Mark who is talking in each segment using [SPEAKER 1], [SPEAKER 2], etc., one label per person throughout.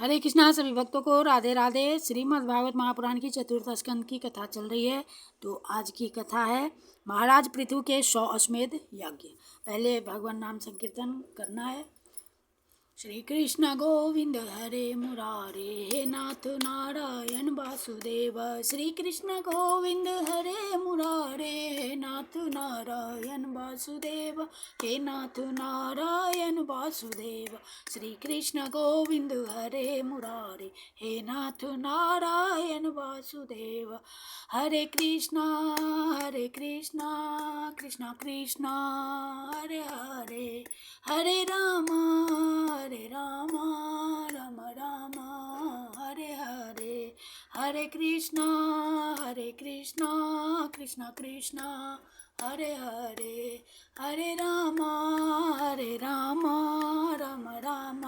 [SPEAKER 1] हरे कृष्णा। सभी भक्तों को राधे राधे। श्रीमद् भागवत महापुराण की चतुर्थ स्कंद की कथा चल रही है। तो आज की कथा है महाराज पृथु के 100 अश्वमेध यज्ञ। पहले भगवान नाम संकीर्तन करना है। श्री कृष्ण गोविंद हरे मुरारे, हे नाथ नारायण वासुदेव। श्री कृष्ण गोविंद हरे मुरारे, हे नाथ नारायण वासुदेव। हे नाथ नारायण वासुदेव। श्री कृष्ण गोविंद हरे मुरारे, हे नाथ नारायण वासुदेव। हरे कृष्णा कृष्णा कृष्णा हरे हरे, हरे राम राम राम हरे हरे। हरे कृष्णा कृष्णा कृष्णा हरे हरे, हरे राम राम राम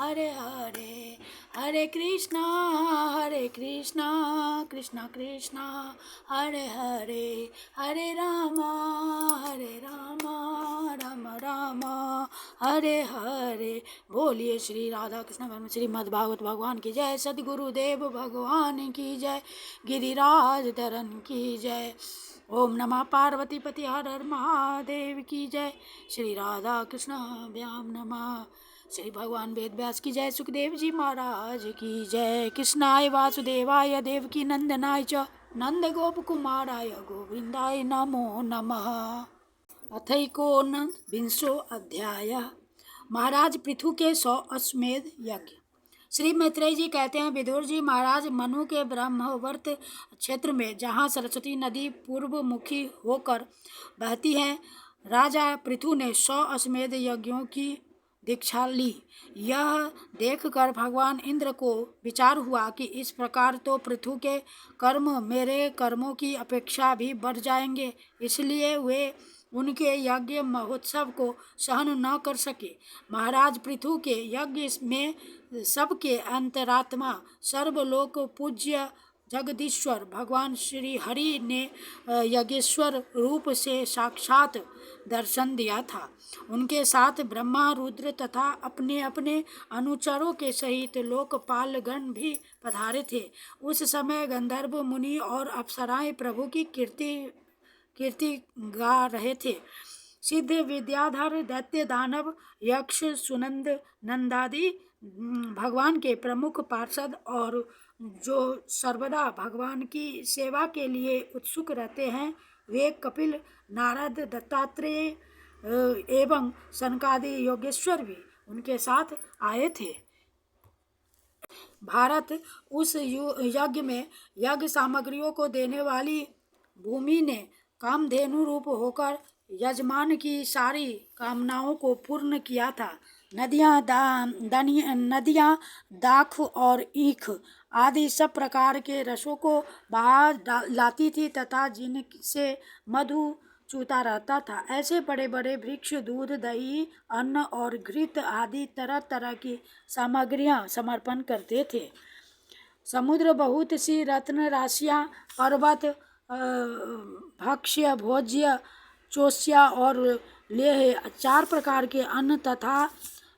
[SPEAKER 1] हरे हरे। हरे कृष्णा कृष्णा कृष्णा हरे हरे, हरे राम राम राम हरे हरे। बोलिए श्री राधा कृष्ण भगवान श्रीमद् भागवत भगवान की जय। सद्गुरुदेव भगवान की जय। गिरिराज धरन की जय। ओम नमः पार्वती पति हर हर महादेव की जय। श्री राधा कृष्ण व्याम नमः। श्री भगवान वेद व्यास की जय। सुखदेव जी महाराज की जय। कृष्णाय वासुदेवाय देवकी नंदनाय च नंद गोप कुमाराय गोविंदाय नमो नमः। अथैकोनविंशो अध्याय। महाराज पृथु के 100 अश्वमेध यज्ञ। श्री मैत्रेय जी कहते हैं, विदुर जी, महाराज मनु के ब्रह्मवर्त क्षेत्र में जहाँ सरस्वती नदी पूर्व मुखी होकर बहती है, राजा पृथु ने 100 अश्वमेध यज्ञों की दीक्षा ली। यह देखकर भगवान इंद्र को विचार हुआ कि इस प्रकार तो पृथु के कर्म मेरे कर्मों की अपेक्षा भी बढ़ जाएंगे। इसलिए वे उनके यज्ञ महोत्सव को सहन न कर सके। महाराज पृथु के यज्ञ में सबके अंतरात्मा सर्वलोक पूज्य जगदीश्वर भगवान श्री हरि ने यज्ञेश्वर रूप से साक्षात दर्शन दिया था। उनके साथ ब्रह्मा रुद्र तथा अपने अपने अनुचरों के सहित लोकपालगण भी पधारे थे। उस समय गंधर्व मुनि और अप्सराएं प्रभु की कीर्ति गा रहे थे। सिद्ध विद्याधर दैत्य दानव यक्ष सुनंद नंदादि भगवान के प्रमुख पार्षद और जो सर्वदा भगवान की सेवा के लिए उत्सुक रहते हैं, वे कपिल, नारद, दत्तात्रेय एवं सनकादि योगेश्वर भी उनके साथ आए थे। भारत उस यज्ञ में यज्ञ सामग्रियों को देने वाली भूमि ने कामधेनु रूप होकर यजमान की सारी कामनाओं को पूर्ण किया था। नदियाँ दाख और ईख आदि सब प्रकार के रसों को बहा लाती थी तथा जिनसे मधु चूता रहता था। ऐसे बड़े बड़े वृक्ष दूध, दही, अन्न और घृत आदि तरह तरह की सामग्रियां समर्पण करते थे। समुद्र बहुत सी रत्न राशियां, पर्वत, भक्ष्य, भोज्य, चोष्या और लेह 4 प्रकार के अन्न तथा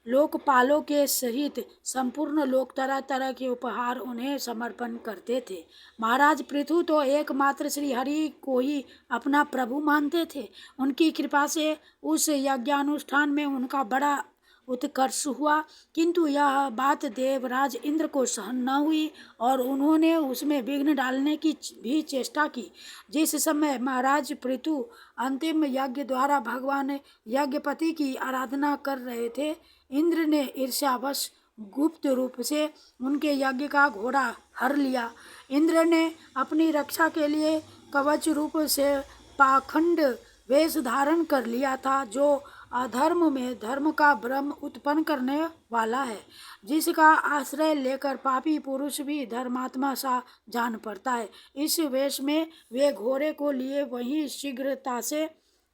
[SPEAKER 1] लोकपालों के सहित संपूर्ण लोक तरह तरह के उपहार उन्हें समर्पण करते थे। महाराज पृथु तो एकमात्र श्री हरि को ही अपना प्रभु मानते थे। उनकी कृपा से उस यज्ञानुष्ठान में उनका बड़ा उत्कर्ष हुआ, किंतु यह बात देवराज इंद्र को सहन न हुई और उन्होंने उसमें विघ्न डालने की भी चेष्टा की। जिस समय महाराज पृथु अंतिम यज्ञ द्वारा भगवान यज्ञपति की आराधना कर रहे थे, इंद्र ने ईर्ष्यावश गुप्त रूप से उनके यज्ञ का घोड़ा हर लिया। इंद्र ने अपनी रक्षा के लिए कवच रूप से पाखंड वेश धारण कर लिया था, जो अधर्म में धर्म का भ्रम उत्पन्न करने वाला है, जिसका आश्रय लेकर पापी पुरुष भी धर्मात्मा सा जान पड़ता है। इस वेश में वे घोड़े को लिए वहीं शीघ्रता से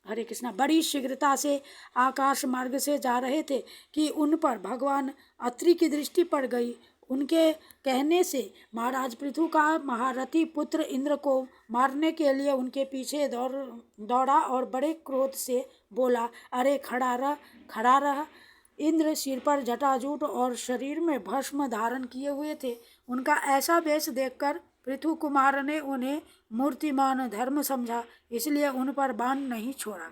[SPEAKER 1] हरे कृष्णा बड़ी शीघ्रता से आकाश मार्ग से जा रहे थे कि उन पर भगवान अत्रि की दृष्टि पड़ गई। उनके कहने से महाराज पृथु का महारथी पुत्र इंद्र को मारने के लिए उनके पीछे दौड़ा और बड़े क्रोध से बोला, अरे खड़ा रह इंद्र सिर पर जटाजूट और शरीर में भस्म धारण किए हुए थे। उनका ऐसा वेश देखकर पृथु कुमार ने उन्हें मूर्तिमान धर्म समझा, इसलिए उन पर बाण नहीं छोड़ा।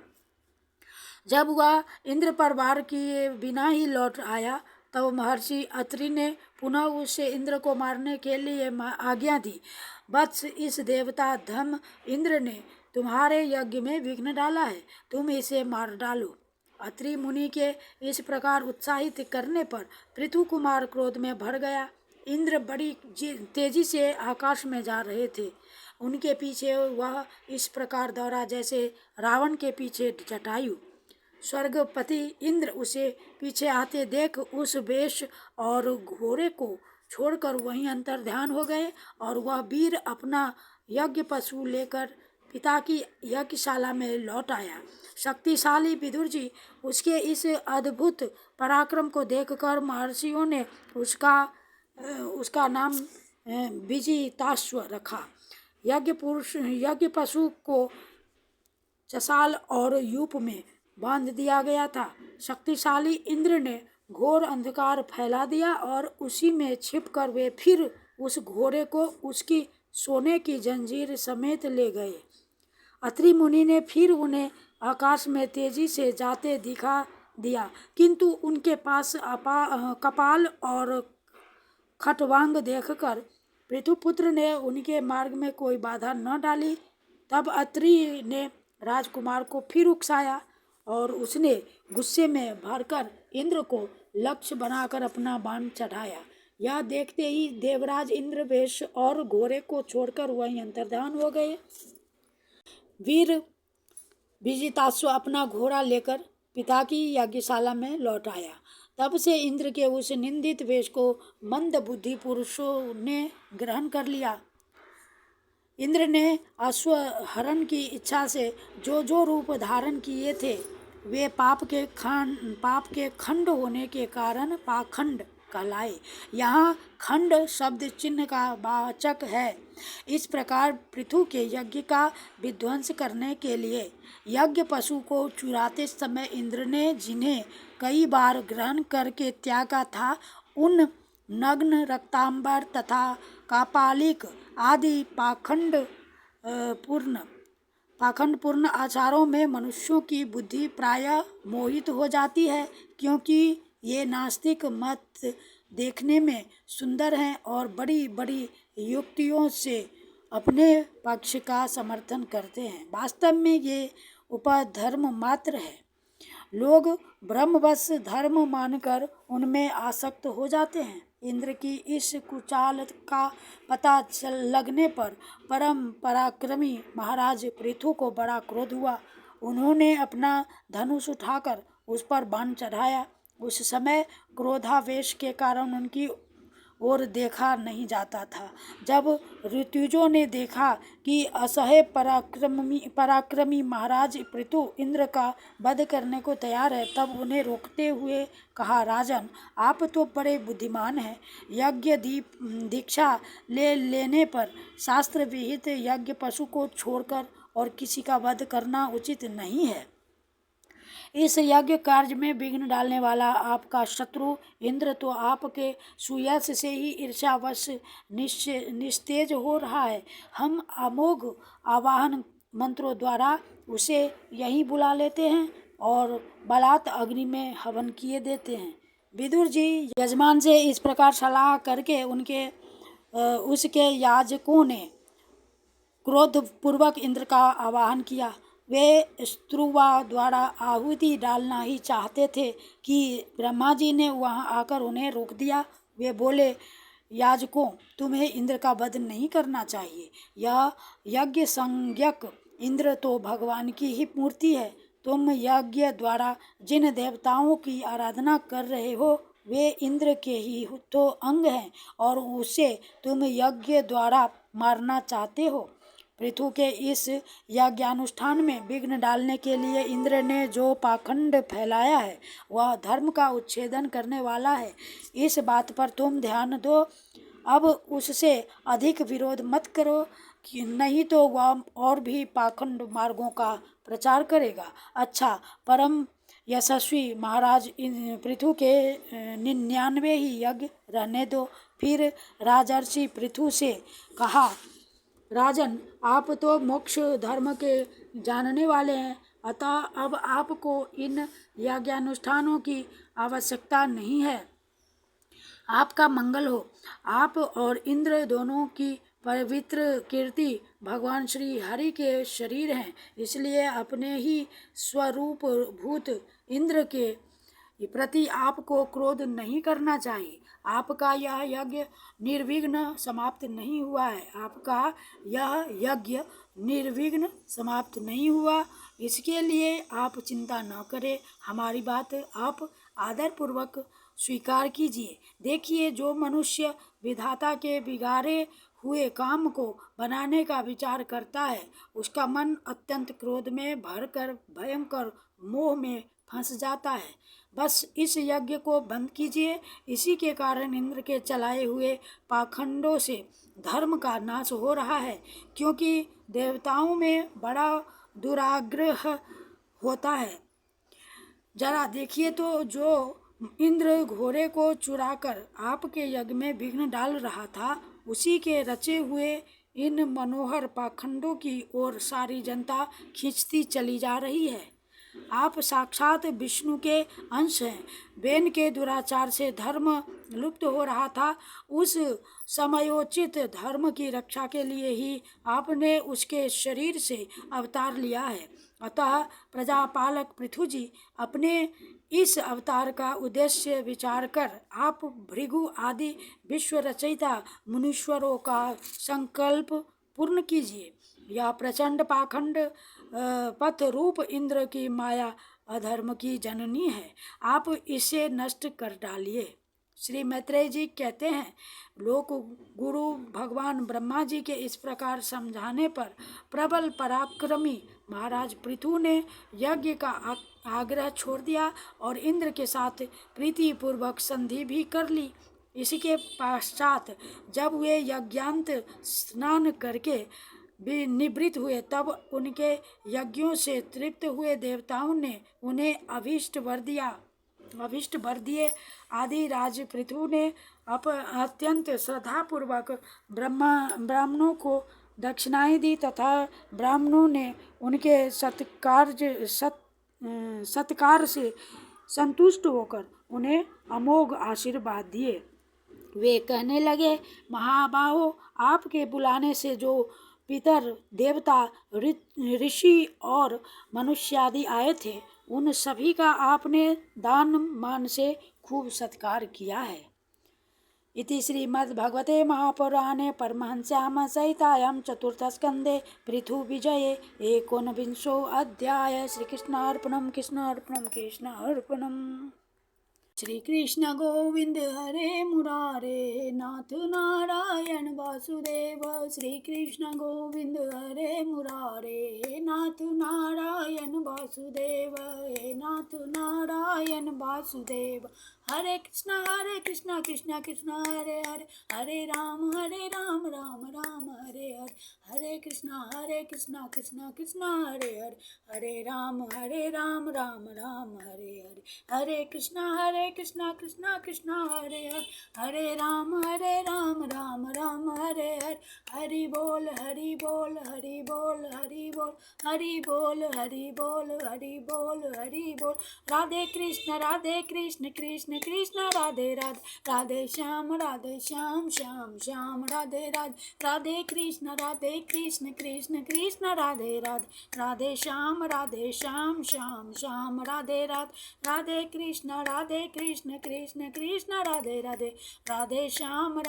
[SPEAKER 1] जब वह इंद्र पर वार किए बिना ही लौट आया तब महर्षि अत्रि ने पुनः उससे इंद्र को मारने के लिए आज्ञा दी। वत्स, इस देवता धम इंद्र ने तुम्हारे यज्ञ में विघ्न डाला है, तुम इसे मार डालो। अत्रि मुनि के इस प्रकार उत्साहित करने पर पृथु कुमार क्रोध में भर गया। इंद्र बड़ी तेजी से आकाश में जा रहे थे। उनके पीछे वह इस प्रकार दौड़ा जैसे रावण के पीछे जटायु। स्वर्गपति इंद्र उसे पीछे आते देख उस वेश और घोड़े को छोड़कर वहीं अंतर्ध्यान हो गए और वह वीर अपना यज्ञ पशु लेकर पिता की यज्ञशाला में लौट आया। शक्तिशाली विदुर जी उसके इस अद्भुत पराक्रम को देखकर महर्षियों ने उसका नाम विजिताश्व रखा। यज्ञ पशु को चसाल और यूप में बांध दिया गया था। शक्तिशाली इंद्र ने घोर अंधकार फैला दिया और उसी में छिपकर वे फिर उस घोड़े को उसकी सोने की जंजीर समेत ले गए। अत्रि मुनि ने फिर उन्हें आकाश में तेजी से जाते दिखा दिया, किंतु उनके पास कपाल और खटवांग देखकर पृथुपुत्र ने उनके मार्ग में कोई बाधा न डाली। तब अत्रि ने राजकुमार को फिर उकसाया और उसने गुस्से में भरकर इंद्र को लक्ष्य बनाकर अपना बाण चढ़ाया। यह देखते ही देवराज इंद्र वेश और घोड़े को छोड़कर वहीं अंतर्धान हो गए। वीर विजिताश्व अपना घोड़ा लेकर पिता की यज्ञशाला में लौट आया। तब से इंद्र के उस निंदित वेश को मंद बुद्धि पुरुषों ने ग्रहण कर लिया। इंद्र ने अश्वहरण की इच्छा से जो रूप धारण किए थे वे पाप के खंड होने के कारण पाखंड कहलाए। यहाँ खंड शब्द चिन्ह का वाचक है। इस प्रकार पृथु के यज्ञ का विध्वंस करने के लिए यज्ञ पशु को चुराते समय इंद्र ने जिन्हें कई बार ग्रहण करके त्यागा था, उन नग्न, रक्तांबर तथा कापालिक आदि पाखंडपूर्ण आचारों में मनुष्यों की बुद्धि प्रायः मोहित हो जाती है, क्योंकि ये नास्तिक मत देखने में सुंदर हैं और बड़ी बड़ी युक्तियों से अपने पक्ष का समर्थन करते हैं। वास्तव में ये उपधर्म मात्र है। लोग ब्रह्मवश धर्म मानकर उनमें आसक्त हो जाते हैं। इंद्र की इस कुचाल का पता लगने पर परम पराक्रमी महाराज पृथु को बड़ा क्रोध हुआ। उन्होंने अपना धनुष उठाकर उस पर बाण चढ़ाया। उस समय क्रोधावेश के कारण उनकी ओर देखा नहीं जाता था। जब ऋतुजों ने देखा कि असह्य पराक्रमी महाराज पृथु इंद्र का वध करने को तैयार है, तब उन्हें रोकते हुए कहा, राजन, आप तो बड़े बुद्धिमान हैं। यज्ञ दीक्षा लेने पर शास्त्र विहित यज्ञ पशु को छोड़कर और किसी का वध करना उचित नहीं है। इस यज्ञ कार्य में विघ्न डालने वाला आपका शत्रु इंद्र तो आपके सुयश से ही ईर्ष्यावश निस्तेज हो रहा है। हम अमोघ आवाहन मंत्रों द्वारा उसे यहीं बुला लेते हैं और बलात् अग्नि में हवन किए देते हैं। विदुर जी यजमान से इस प्रकार सलाह करके उसके याजकों ने क्रोधपूर्वक इंद्र का आवाहन किया। वे स्त्रुवा द्वारा आहुति डालना ही चाहते थे कि ब्रह्मा जी ने वहां आकर उन्हें रोक दिया। वे बोले, याजकों, तुम्हें इंद्र का वध नहीं करना चाहिए। यह यज्ञ संज्ञक इंद्र तो भगवान की ही मूर्ति है। तुम यज्ञ द्वारा जिन देवताओं की आराधना कर रहे हो वे इंद्र के ही तो अंग हैं और उसे तुम यज्ञ द्वारा मारना चाहते हो। पृथु के इस यज्ञानुष्ठान में विघ्न डालने के लिए इंद्र ने जो पाखंड फैलाया है वह धर्म का उच्छेदन करने वाला है। इस बात पर तुम ध्यान दो। अब उससे अधिक विरोध मत करो, नहीं तो वह और भी पाखंड मार्गों का प्रचार करेगा। अच्छा, परम यशस्वी महाराज पृथु के 99 ही यज्ञ रहने दो। फिर राजर्षि पृथु से कहा, राजन, आप तो मोक्ष धर्म के जानने वाले हैं, अतः अब आपको इन यज्ञानुष्ठानों की आवश्यकता नहीं है। आपका मंगल हो। आप और इंद्र दोनों की पवित्र कीर्ति भगवान श्री हरि के शरीर हैं, इसलिए अपने ही स्वरूप भूत इंद्र के प्रति आपको क्रोध नहीं करना चाहिए। आपका यह यज्ञ निर्विघ्न समाप्त नहीं हुआ है। आपका यह यज्ञ निर्विघ्न समाप्त नहीं हुआ, इसके लिए आप चिंता न करें। हमारी बात आप आदरपूर्वक स्वीकार कीजिए। देखिए, जो मनुष्य विधाता के बिगाड़े हुए काम को बनाने का विचार करता है, उसका मन अत्यंत क्रोध में भरकर भयंकर मोह में फंस जाता है। बस इस यज्ञ को बंद कीजिए। इसी के कारण इंद्र के चलाए हुए पाखंडों से धर्म का नाश हो रहा है, क्योंकि देवताओं में बड़ा दुराग्रह होता है। जरा देखिए तो, जो इंद्र घोड़े को चुराकर आपके यज्ञ में विघ्न डाल रहा था, उसी के रचे हुए इन मनोहर पाखंडों की ओर सारी जनता खींचती चली जा रही है। आप साक्षात विष्णु के अंश हैं। बेन के दुराचार से धर्म लुप्त हो रहा था। उस समयोचित धर्म की रक्षा के लिए ही आपने उसके शरीर से अवतार लिया है। अतः प्रजापालक पृथु जी, अपने इस अवतार का उद्देश्य विचार कर आप भृगु आदि विश्व रचयिता मुनीश्वरों का संकल्प पूर्ण कीजिए। यह प्रचंड पाखंड पथ रूप इंद्र की माया अधर्म की जननी है। आप इसे नष्ट कर डालिए। श्री मैत्रेय जी कहते हैं, लोक गुरु भगवान ब्रह्मा जी के इस प्रकार समझाने पर प्रबल पराक्रमी महाराज पृथु ने यज्ञ का आग्रह छोड़ दिया और इंद्र के साथ प्रीतिपूर्वक संधि भी कर ली। इसके पश्चात जब वे यज्ञांत स्नान करके भी निवृत्त हुए, तब उनके यज्ञों से तृप्त हुए देवताओं ने उन्हें अभीष्ट वर दिए। आदि राज पृथु ने अत्यंत श्रद्धापूर्वक ब्राह्मणों को दक्षिणाएं दी तथा ब्राह्मणों ने उनके सत्कार से संतुष्ट होकर उन्हें अमोघ आशीर्वाद दिए। वे कहने लगे, महाबाहो, आपके बुलाने से जो पितर देवता ऋषि और मनुष्यादि आए थे, उन सभी का आपने दान मान से खूब सत्कार किया है। इति श्रीमद्भगवते महापुराणे परमहंस्याम संहितायां चतुर्थस्कन्धे पृथु विजये एकोनविंशो अध्याय। श्रीकृष्णार्पणम् कृष्णार्पणम् कृष्णार्पणम्। श्री कृष्ण गोविंद हरे मुरारे, नाथ नारायण वासुदेव। श्री कृष्ण गोविंद हरे मुरारे, नाथ नारायण वासुदेव। हे नाथ नारायण वासुदेव। हरे कृष्ण कृष्ण कृष्ण हरे हरे, हरे राम राम राम हरे हरे। हरे कृष्ण कृष्ण कृष्ण हरे हरे, हरे राम राम राम हरे हरे। हरे कृष्ण कृष्ण हरे हरे, हरे राम राम राम हरे हरे। हरि बोल हरि बोल हरि बोल हरि बोल, हरि बोल हरि बोल हरि बोल हरि बोल। राधे कृष्ण कृष्ण कृष्ण राधे राधे, राधे श्याम श्याम श्याम राधे राधे। राधे कृष्ण कृष्ण कृष्ण राधे राधे, राधे श्याम श्याम श्याम राधे राधे। राधे कृष्ण कृष्ण कृष्ण राधे राधे, राधे श्याम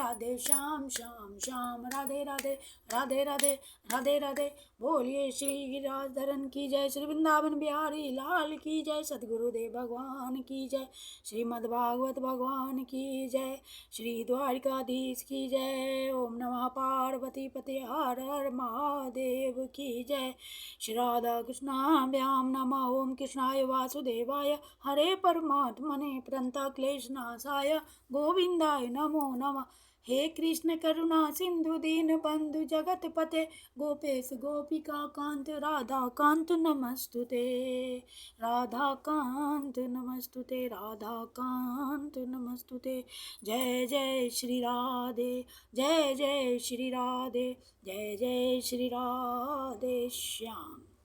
[SPEAKER 1] श्याम श्याम राधे राधे। राधे राधे राधे राधे। बोलिए श्री राधरन की जय, श्री वृंदावन बिहारी लाल की जय, सद्गुरुदेव भगवान की जय, श्रीमद्भागवत भगवान की जय, श्री द्वारिकाधीश की जय। ओम नमः पार्वती पते हर हर महादेव की जय। श्री राधा कृष्णाभ्याम नमः। ओम कृष्णाय वासुदेवाय हरे परमात्मने प्रणत क्लेशनाशाय गोविंदाय नमो नमः। हे कृष्ण करुणा सिंधु दीन बंधु जगत पते, गोपेश गोपिका कांत राधा राधा कांत नमस्तुते, राधा कांत नमस्तुते, राधा कांत नमस्तुते। जय जय श्री राधे, जय जय श्री राधे, जय जय श्री राधे श्याम।